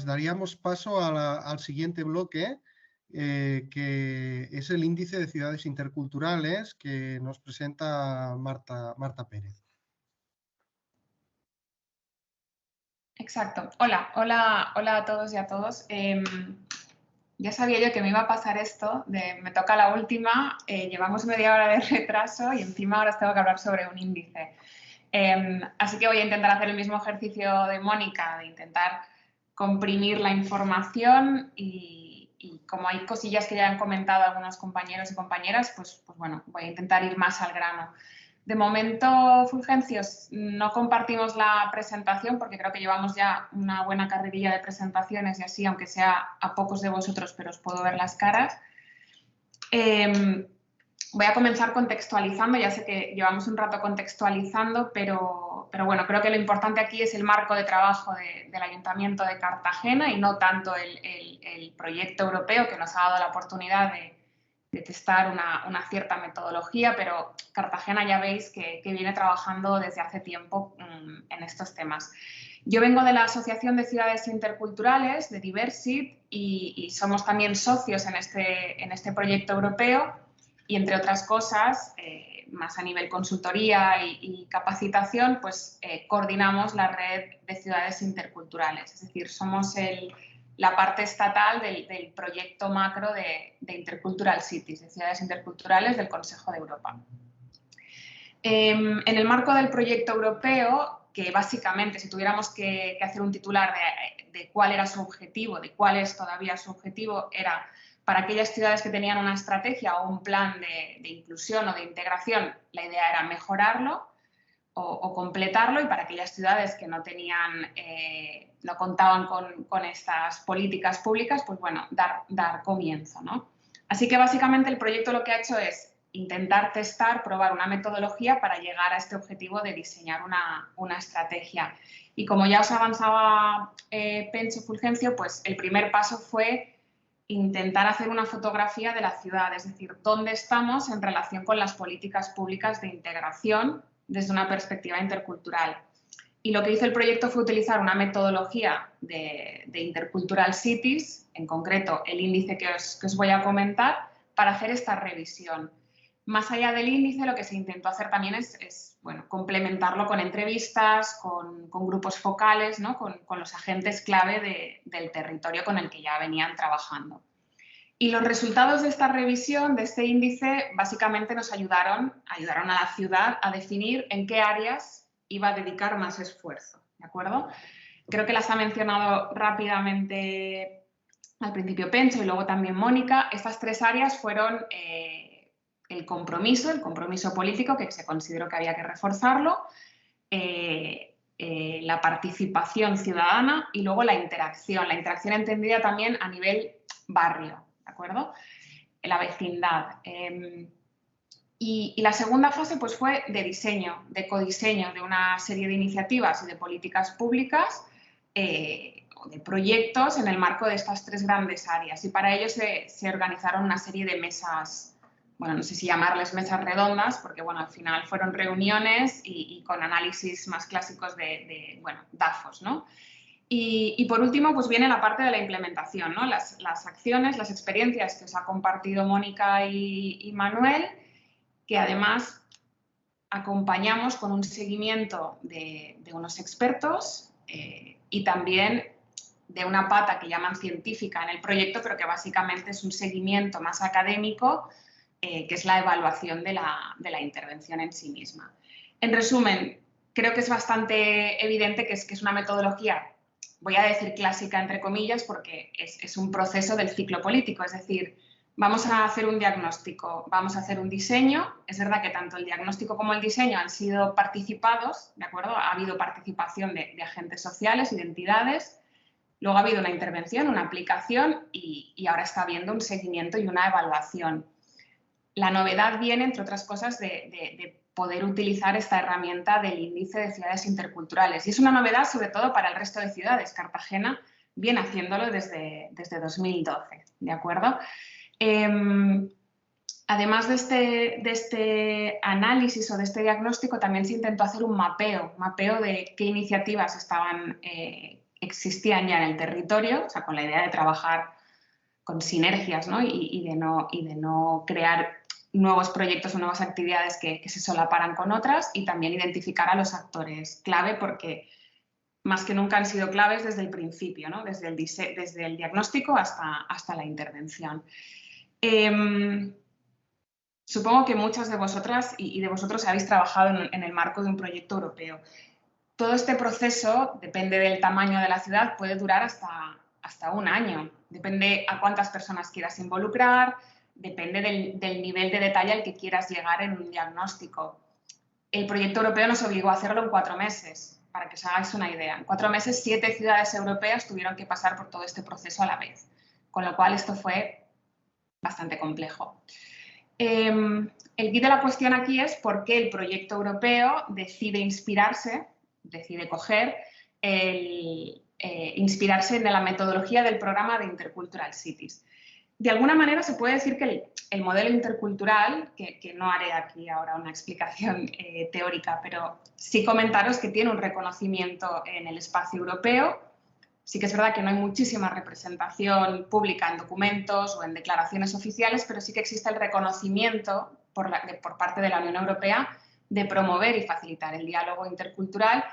pues daríamos paso al siguiente bloque, que es el índice de ciudades interculturales que nos presenta Marta Pérez. Exacto. Hola a todos y a todos. Ya sabía yo que me iba a pasar esto, me toca la última, llevamos media hora de retraso y encima ahora os tengo que hablar sobre un índice. Así que voy a intentar hacer el mismo ejercicio de Mónica, de intentar comprimir la información y como hay cosillas que ya han comentado algunos compañeros y compañeras, pues bueno, voy a intentar ir más al grano. De momento, Fulgencios, no compartimos la presentación porque creo que llevamos ya una buena carrerilla de presentaciones y así, aunque sea a pocos de vosotros, pero os puedo ver las caras. Voy a comenzar contextualizando, ya sé que llevamos un rato contextualizando, pero bueno, creo que lo importante aquí es el marco de trabajo del Ayuntamiento de Cartagena y no tanto el proyecto europeo que nos ha dado la oportunidad de testar una cierta metodología, pero Cartagena ya veis que viene trabajando desde hace tiempo en estos temas. Yo vengo de la Asociación de Ciudades Interculturales, de Diversit, y somos también socios en este proyecto europeo y, entre otras cosas, más a nivel consultoría y capacitación, pues coordinamos la red de ciudades interculturales, es decir, somos la parte estatal del proyecto macro de Intercultural Cities, de ciudades interculturales del Consejo de Europa. En el marco del proyecto europeo, que básicamente, si tuviéramos que hacer un titular de cuál era su objetivo, de cuál es todavía su objetivo, era para aquellas ciudades que tenían una estrategia o un plan de inclusión o de integración, la idea era mejorarlo o completarlo, y para aquellas ciudades que no tenían, no contaban con estas políticas públicas, pues bueno, dar comienzo, ¿no? Así que básicamente el proyecto lo que ha hecho es intentar testar, probar una metodología para llegar a este objetivo de diseñar una estrategia. Y como ya os avanzaba Pencho Fulgencio, pues el primer paso fue intentar hacer una fotografía de la ciudad, es decir, dónde estamos en relación con las políticas públicas de integración desde una perspectiva intercultural. Y lo que hizo el proyecto fue utilizar una metodología de Intercultural Cities, en concreto el índice que os voy a comentar, para hacer esta revisión. Más allá del índice, lo que se intentó hacer también es bueno, complementarlo con entrevistas, con grupos focales, ¿no? con los agentes clave del territorio con el que ya venían trabajando. Y los resultados de esta revisión, de este índice, básicamente nos ayudaron a la ciudad a definir en qué áreas iba a dedicar más esfuerzo, ¿de acuerdo? Creo que las ha mencionado rápidamente al principio Pencho y luego también Mónica. Estas tres áreas fueron el compromiso político, que se consideró que había que reforzarlo, la participación ciudadana y luego la interacción entendida también a nivel barrio, ¿de acuerdo? La vecindad. Y la segunda fase pues, fue de diseño, de codiseño de una serie de iniciativas y de políticas públicas, de proyectos en el marco de estas tres grandes áreas. Y para ello se organizaron una serie de mesas, bueno, no sé si llamarles mesas redondas, porque bueno, al final fueron reuniones y con análisis más clásicos bueno, DAFOs, ¿no? Y por último, pues viene la parte de la implementación, ¿no? Las acciones, las experiencias que os ha compartido Mónica y Manuel, que además acompañamos con un seguimiento de unos expertos y también de una pata que llaman científica en el proyecto, pero que básicamente es un seguimiento más académico, que es la evaluación de la intervención en sí misma. En resumen, creo que es bastante evidente que es una metodología, voy a decir clásica entre comillas, porque es un proceso del ciclo político, es decir, vamos a hacer un diagnóstico, vamos a hacer un diseño. Es verdad que tanto el diagnóstico como el diseño han sido participados, ¿de acuerdo? Ha habido participación de agentes sociales y de entidades. Luego ha habido una intervención, una aplicación y ahora está habiendo un seguimiento y una evaluación. La novedad viene, entre otras cosas, de poder utilizar esta herramienta del índice de ciudades interculturales. Y es una novedad sobre todo para el resto de ciudades. Cartagena viene haciéndolo desde 2012, ¿de acuerdo? Además de este análisis o de este diagnóstico, también se intentó hacer un mapeo de qué iniciativas estaban existían ya en el territorio, o sea, con la idea de trabajar con sinergias, ¿no? y de no crear nuevos proyectos o nuevas actividades que se solaparan con otras, y también identificar a los actores clave, porque más que nunca han sido claves desde el principio, ¿no? Desde el diagnóstico hasta la intervención. Supongo que muchas de vosotras y de vosotros habéis trabajado en el marco de un proyecto europeo. Todo este proceso, depende del tamaño de la ciudad, puede durar hasta un año. Depende a cuántas personas quieras involucrar, depende del nivel de detalle al que quieras llegar en un diagnóstico. El proyecto europeo nos obligó a hacerlo en 4 meses, para que os hagáis una idea. En 4 meses, 7 ciudades europeas tuvieron que pasar por todo este proceso a la vez, con lo cual esto fue bastante complejo. El quid de la cuestión aquí es por qué el proyecto europeo decide inspirarse, decide coger, inspirarse en la metodología del programa de Intercultural Cities. De alguna manera se puede decir que el modelo intercultural, que no haré aquí ahora una explicación teórica, pero sí comentaros que tiene un reconocimiento en el espacio europeo. Sí que es verdad que no hay muchísima representación pública en documentos o en declaraciones oficiales, pero sí que existe el reconocimiento por parte de la Unión Europea de promover y facilitar el diálogo intercultural,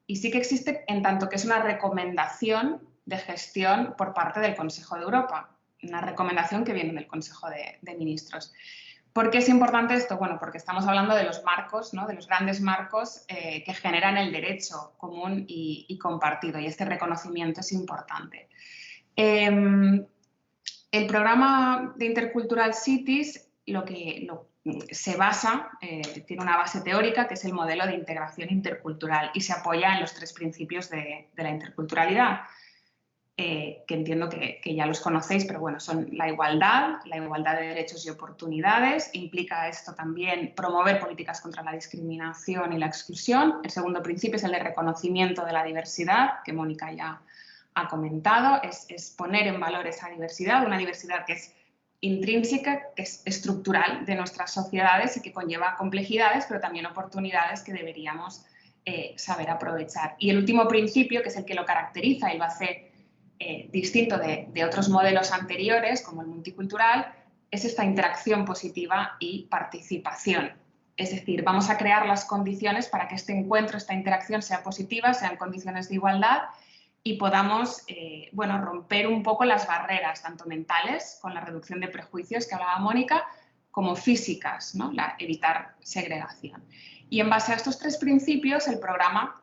y sí que existe en tanto que es una recomendación de gestión por parte del Consejo de Europa, una recomendación que viene del Consejo de Ministros. ¿Por qué es importante esto? Bueno, porque estamos hablando de los marcos, ¿no? De los grandes marcos que generan el derecho común y compartido, y este reconocimiento es importante. El programa de Intercultural Cities se basa, tiene una base teórica que es el modelo de integración intercultural y se apoya en los 3 principios de la interculturalidad. Que entiendo que ya los conocéis, pero bueno, son la igualdad de derechos y oportunidades. Implica esto también promover políticas contra la discriminación y la exclusión. El segundo principio es el de reconocimiento de la diversidad, que Mónica ya ha comentado. Es poner en valor esa diversidad, una diversidad que es intrínseca, que es estructural de nuestras sociedades y que conlleva complejidades, pero también oportunidades que deberíamos saber aprovechar. Y el último principio, que es el que lo caracteriza y lo hace distinto de otros modelos anteriores, como el multicultural, es esta interacción positiva y participación. Es decir, vamos a crear las condiciones para que este encuentro, esta interacción sea positiva, sean condiciones de igualdad y podamos bueno, romper un poco las barreras, tanto mentales, con la reducción de prejuicios que hablaba Mónica, como físicas, ¿no? Evitar segregación. Y en base a estos 3 principios, el programa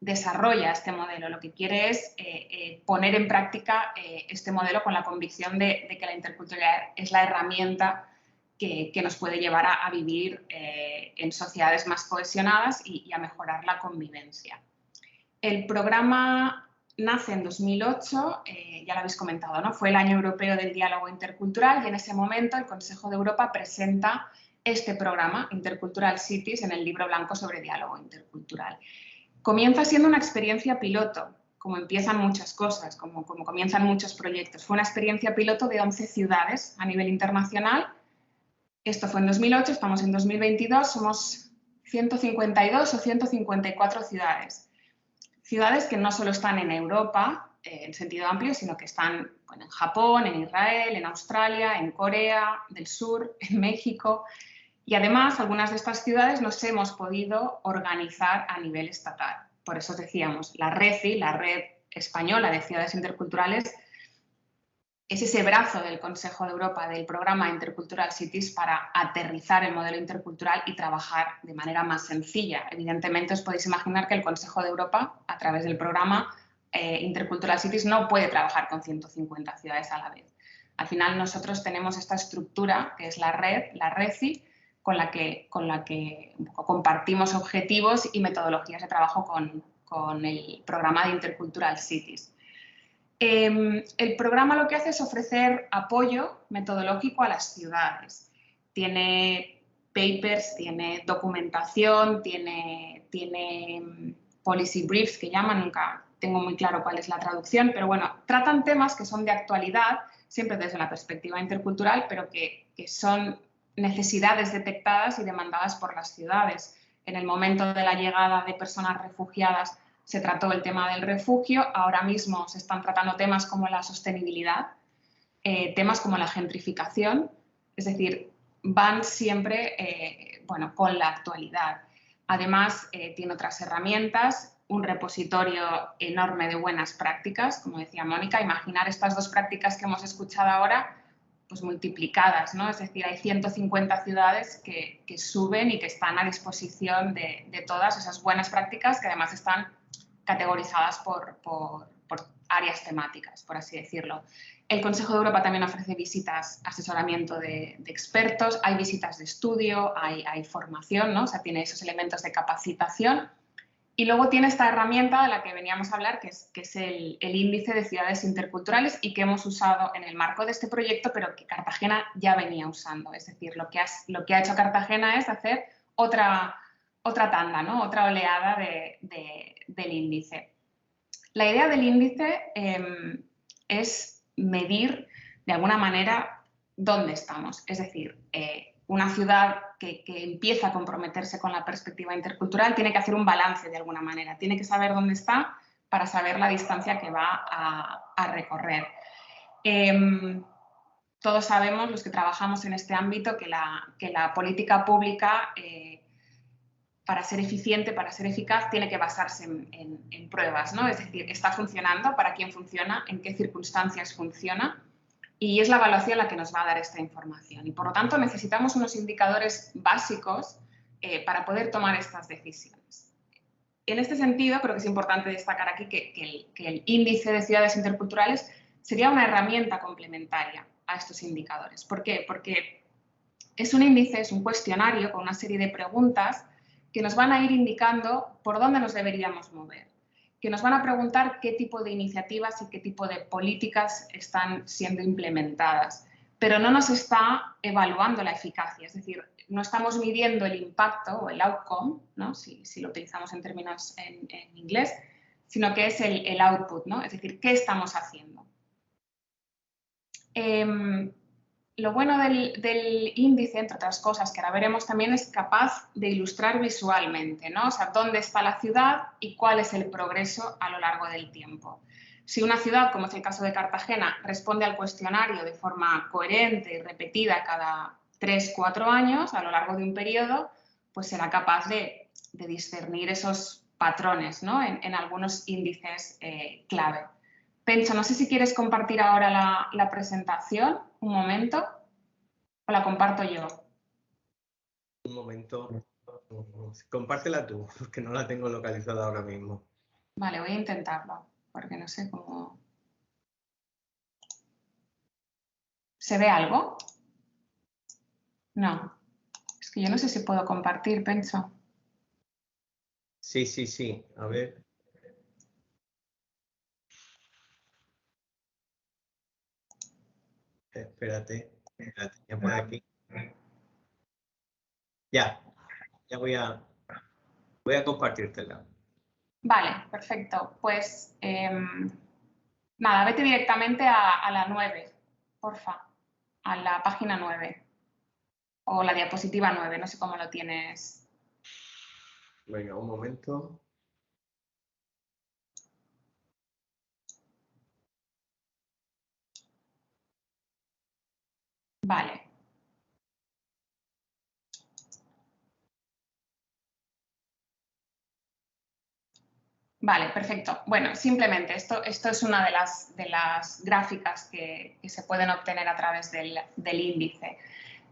desarrolla este modelo. Lo que quiere es poner en práctica este modelo con la convicción de que la interculturalidad es la herramienta que nos puede llevar a vivir en sociedades más cohesionadas y a mejorar la convivencia. El programa nace en 2008, ya lo habéis comentado, ¿no? Fue el Año Europeo del Diálogo Intercultural y en ese momento el Consejo de Europa presenta este programa, Intercultural Cities, en el Libro Blanco sobre Diálogo Intercultural. Comienza siendo una experiencia piloto, como empiezan muchas cosas, como comienzan muchos proyectos. Fue una experiencia piloto de 11 ciudades a nivel internacional. Esto fue en 2008, estamos en 2022, somos 152 o 154 ciudades. Ciudades que no solo están en Europa, en sentido amplio, sino que están bueno, en Japón, en Israel, en Australia, en Corea del Sur, en México. Y además, algunas de estas ciudades nos hemos podido organizar a nivel estatal. Por eso decíamos, la RECI, la Red Española de Ciudades Interculturales, es ese brazo del Consejo de Europa del programa Intercultural Cities para aterrizar el modelo intercultural y trabajar de manera más sencilla. Evidentemente, os podéis imaginar que el Consejo de Europa, a través del programa Intercultural Cities, no puede trabajar con 150 ciudades a la vez. Al final, nosotros tenemos esta estructura, que es la red, la RECI, con la que un poco compartimos objetivos y metodologías de trabajo con el programa de Intercultural Cities. El programa lo que hace es ofrecer apoyo metodológico a las ciudades. Tiene papers, tiene documentación, tiene policy briefs que llaman, nunca tengo muy claro cuál es la traducción, pero bueno, tratan temas que son de actualidad, siempre desde la perspectiva intercultural, pero que son necesidades detectadas y demandadas por las ciudades. En el momento de la llegada de personas refugiadas se trató el tema del refugio, ahora mismo se están tratando temas como la sostenibilidad, temas como la gentrificación, es decir, van siempre bueno, con la actualidad. Además, tiene otras herramientas, un repositorio enorme de buenas prácticas, como decía Mónica, imaginar estas dos prácticas que hemos escuchado ahora, pues multiplicadas, ¿no? Es decir, hay 150 ciudades que suben y que están a disposición de todas esas buenas prácticas, que además están categorizadas por áreas temáticas, por así decirlo. El Consejo de Europa también ofrece visitas, asesoramiento de expertos, hay visitas de estudio, hay formación, ¿no? O sea, tiene esos elementos de capacitación. Y luego tiene esta herramienta de la que veníamos a hablar, que es el índice de ciudades interculturales y que hemos usado en el marco de este proyecto, pero que Cartagena ya venía usando. Es decir, lo que ha hecho Cartagena es hacer otra tanda, ¿no? Otra oleada del índice. La idea del índice es medir de alguna manera dónde estamos. Es decir, una ciudad que empieza a comprometerse con la perspectiva intercultural tiene que hacer un balance de alguna manera, tiene que saber dónde está para saber la distancia que va a recorrer. Todos sabemos, los que trabajamos en este ámbito, que la política pública, para ser eficiente, para ser eficaz, tiene que basarse en pruebas, ¿no? Es decir, ¿está funcionando? ¿Para quién funciona? ¿En qué circunstancias funciona? Y es la evaluación la que nos va a dar esta información. Y por lo tanto necesitamos unos indicadores básicos para poder tomar estas decisiones. En este sentido, creo que es importante destacar aquí que el índice de ciudades interculturales sería una herramienta complementaria a estos indicadores. ¿Por qué? Porque es un índice, es un cuestionario con una serie de preguntas que nos van a ir indicando por dónde nos deberíamos mover, que nos van a preguntar qué tipo de iniciativas y qué tipo de políticas están siendo implementadas, pero no nos está evaluando la eficacia, es decir, no estamos midiendo el impacto o el outcome, ¿no? si lo utilizamos en términos en inglés, sino que es el output, ¿no? Es decir, ¿qué estamos haciendo? Lo bueno del índice, entre otras cosas, que ahora veremos también, es capaz de ilustrar visualmente, ¿no? O sea, dónde está la ciudad y cuál es el progreso a lo largo del tiempo. Si una ciudad, como es el caso de Cartagena, responde al cuestionario de forma coherente y repetida cada 3-4 años a lo largo de un periodo, pues será capaz de discernir esos patrones, ¿no? en algunos índices clave. Pencho, no sé si quieres compartir ahora la presentación, un momento, o la comparto yo. Un momento, compártela tú, porque no la tengo localizada ahora mismo. Vale, voy a intentarlo, porque no sé cómo... ¿Se ve algo? No, es que yo no sé si puedo compartir, Pencho. Sí, a ver. Espérate, ya por aquí. Ya voy a compartírtela. Vale, perfecto. Pues nada, vete directamente a la 9, porfa, a la página 9 o la diapositiva 9, no sé cómo lo tienes. Venga, un momento. Vale. Vale, perfecto. Bueno, simplemente esto es una de las gráficas que se pueden obtener a través del índice.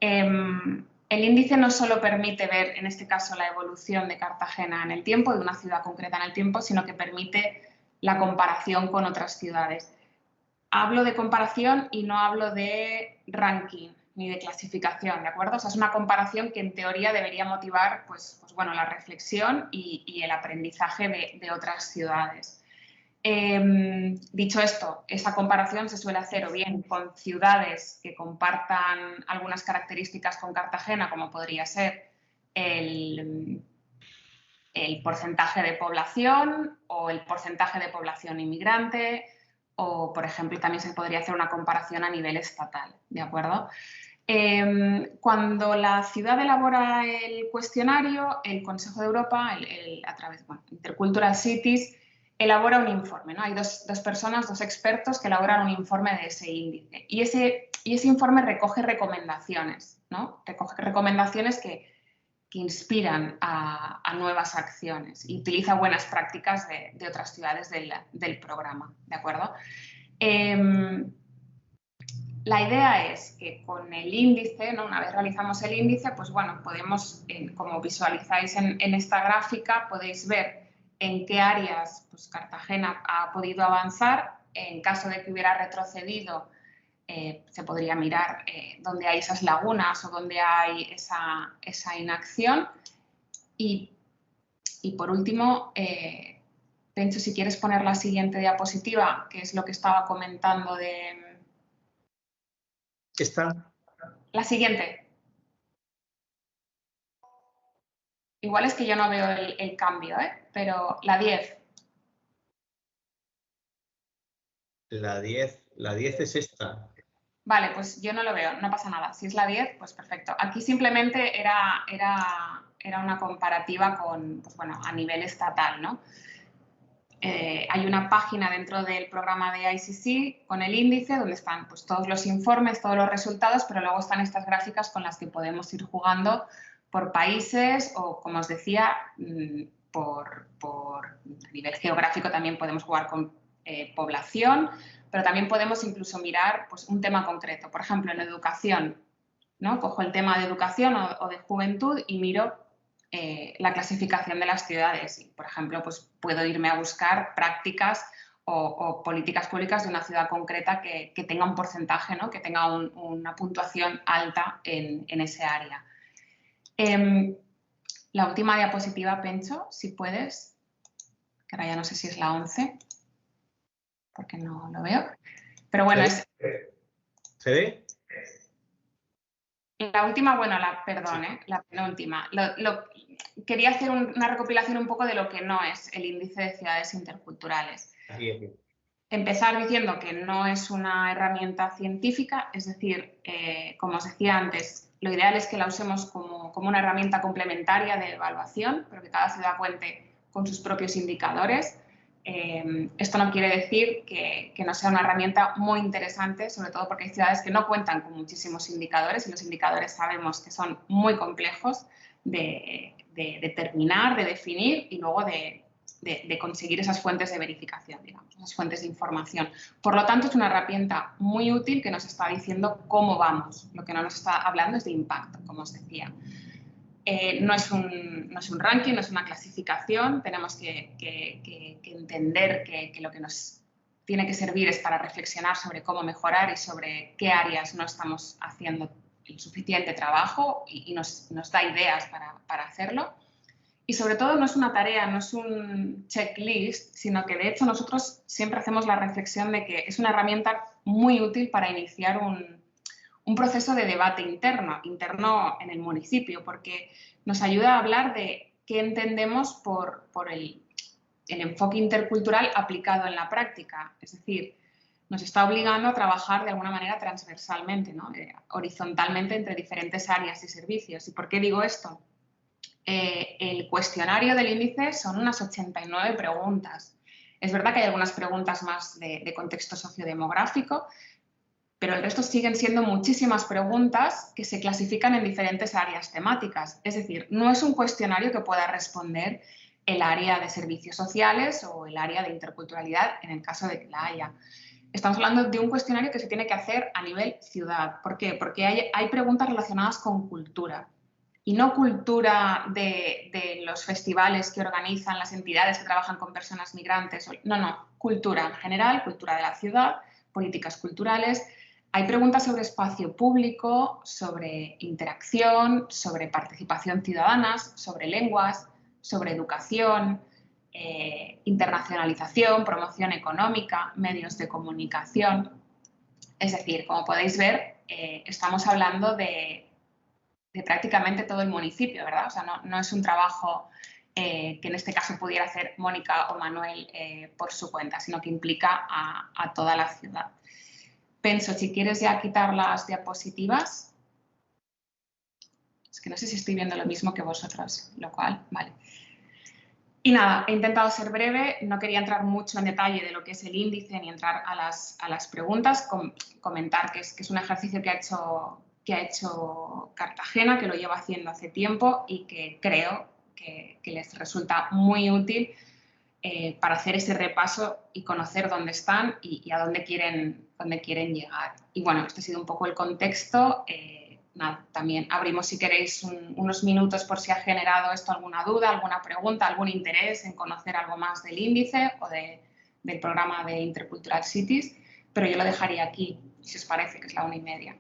El índice no solo permite ver, en este caso, la evolución de Cartagena en el tiempo, de una ciudad concreta en el tiempo, sino que permite la comparación con otras ciudades. Hablo de comparación y no hablo de ranking ni de clasificación, ¿de acuerdo? O sea, es una comparación que en teoría debería motivar pues bueno, la reflexión y el aprendizaje de otras ciudades. Dicho esto, esa comparación se suele hacer o bien con ciudades que compartan algunas características con Cartagena, como podría ser el porcentaje de población o el porcentaje de población inmigrante, o, por ejemplo, también se podría hacer una comparación a nivel estatal, ¿de acuerdo? Cuando la ciudad elabora el cuestionario, el Consejo de Europa, a través de Intercultural Cities, elabora un informe, ¿no? Hay dos personas, dos expertos que elaboran un informe de ese índice. Y ese informe recoge recomendaciones, ¿no? Recoge recomendaciones que inspiran a nuevas acciones y utiliza buenas prácticas de otras ciudades del programa, ¿de acuerdo? La idea es que con el índice, ¿no? Una vez realizamos el índice, pues bueno, podemos, como visualizáis en esta gráfica, podéis ver en qué áreas pues, Cartagena ha podido avanzar. En caso de que hubiera retrocedido, se podría mirar dónde hay esas lagunas o dónde hay esa inacción. Y por último, Pencho, si quieres poner la siguiente diapositiva, que es lo que estaba comentando de... ¿Esta? La siguiente. Igual es que yo no veo el cambio, pero la 10. La 10 es esta. Vale, pues yo no lo veo, no pasa nada. Si es la 10, pues perfecto. Aquí simplemente era una comparativa con, pues bueno, a nivel estatal, ¿no? Hay una página dentro del programa de ICC con el índice donde están pues, todos los informes, todos los resultados, pero luego están estas gráficas con las que podemos ir jugando por países o, como os decía, por a nivel geográfico también podemos jugar con población, pero también podemos incluso mirar pues, un tema concreto. Por ejemplo, en educación, ¿no? Cojo el tema de educación o de juventud y miro la clasificación de las ciudades. Y, por ejemplo, pues puedo irme a buscar prácticas o políticas públicas de una ciudad concreta que tenga un porcentaje, ¿no? Que tenga una puntuación alta en ese área. La última diapositiva, Pencho, si puedes, que ahora ya no sé si es la 11, porque no lo veo. Pero bueno, ¿Se ve? La última, bueno, perdón, la penúltima. Quería hacer una recopilación un poco de lo que no es el índice de ciudades interculturales. Bien. Empezar diciendo que no es una herramienta científica, es decir, como os decía antes, lo ideal es que la usemos como una herramienta complementaria de evaluación, pero que cada ciudad cuente con sus propios indicadores. Esto no quiere decir que no sea una herramienta muy interesante, sobre todo porque hay ciudades que no cuentan con muchísimos indicadores y los indicadores sabemos que son muy complejos de determinar, de definir y luego de conseguir esas fuentes de verificación, digamos, esas fuentes de información. Por lo tanto, es una herramienta muy útil que nos está diciendo cómo vamos. Lo que no nos está hablando es de impacto, como os decía. No es un ranking, no es una clasificación. Tenemos que entender que lo que nos tiene que servir es para reflexionar sobre cómo mejorar y sobre qué áreas no estamos haciendo el suficiente trabajo y nos da ideas para hacerlo. Y sobre todo no es una tarea, no es un checklist, sino que de hecho nosotros siempre hacemos la reflexión de que es una herramienta muy útil para iniciar un proceso de debate interno en el municipio, porque nos ayuda a hablar de qué entendemos por el enfoque intercultural aplicado en la práctica. Es decir, nos está obligando a trabajar de alguna manera transversalmente, ¿no? Horizontalmente entre diferentes áreas y servicios. ¿Y por qué digo esto? El cuestionario del índice son unas 89 preguntas. Es verdad que hay algunas preguntas más de contexto sociodemográfico, pero el resto siguen siendo muchísimas preguntas que se clasifican en diferentes áreas temáticas. Es decir, no es un cuestionario que pueda responder el área de servicios sociales o el área de interculturalidad en el caso de que la haya. Estamos hablando de un cuestionario que se tiene que hacer a nivel ciudad. ¿Por qué? Porque hay preguntas relacionadas con cultura. Y no cultura de los festivales que organizan las entidades que trabajan con personas migrantes. No, cultura en general, cultura de la ciudad, políticas culturales. Hay preguntas sobre espacio público, sobre interacción, sobre participación ciudadana, sobre lenguas, sobre educación, internacionalización, promoción económica, medios de comunicación. Es decir, como podéis ver, estamos hablando de prácticamente todo el municipio, ¿verdad? O sea, no es un trabajo que en este caso pudiera hacer Mónica o Manuel por su cuenta, sino que implica a toda la ciudad. Pencho, si quieres ya quitar las diapositivas. Es que no sé si estoy viendo lo mismo que vosotros, lo cual, vale. Y nada, he intentado ser breve, no quería entrar mucho en detalle de lo que es el índice ni entrar a las preguntas, comentar que es un ejercicio que ha hecho Cartagena, que lo lleva haciendo hace tiempo y que creo que les resulta muy útil para hacer ese repaso y conocer dónde están y a dónde quieren llegar. Y bueno, este ha sido un poco el contexto. Nada, también abrimos, si queréis, unos minutos por si ha generado esto alguna duda, alguna pregunta, algún interés en conocer algo más del índice o del programa de Intercultural Cities, pero yo lo dejaría aquí, si os parece, que es la 1:30.